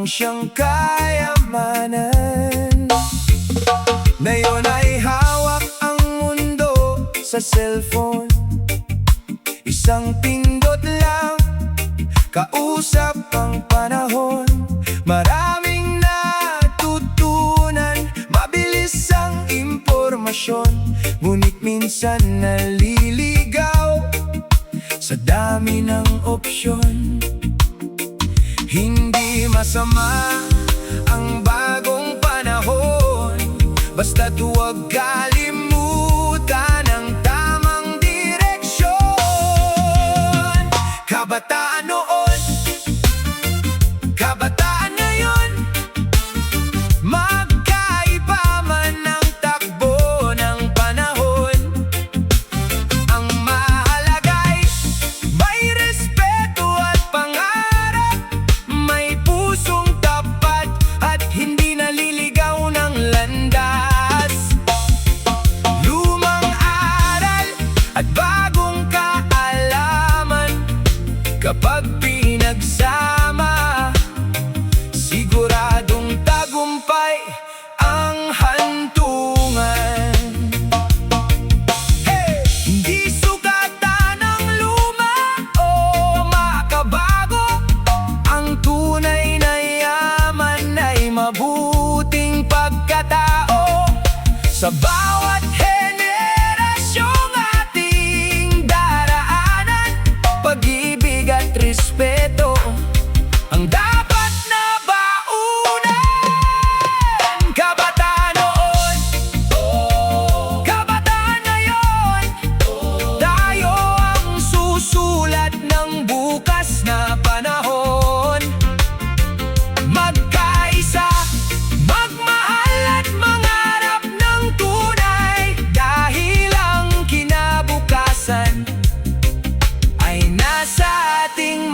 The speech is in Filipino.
siyang kayamanan. Ngayon ay hawak ang mundo sa cellphone. Isang pindot lang, kausap ang panahon. Maraming natutunan, mabilis ang impormasyon. Ngunit minsan naliligaw sa dami ng opsyon. Hindi masama ang bagong panahon, basta't huwag kalimutan ang tamang direksyon. Kabataan noon, kabataan ngayon, magkaiba man ang takbo ng panahon. Ang mahalaga'y may respeto at pangarap, may pusong tapat at hindi naliligaw ng landas. Lumang aral at bagong kaalaman, kapag pinagsama, siguradong tagumpay ang hantungan. Hey! Hindi sukatan ang luma o makabago. Ang tunay na yaman ay mabuting pagkatao. Sa bawat henerasyong ating daraanan, pag-ibig at respeto ang dapat na baunan. Kabataan noon, kabataan ngayon, tayo ang susulat ng bukas na panahon. Magkaisa, magmahal at mangarap ng tunay, dahil ang kinabukasan ay nasa ating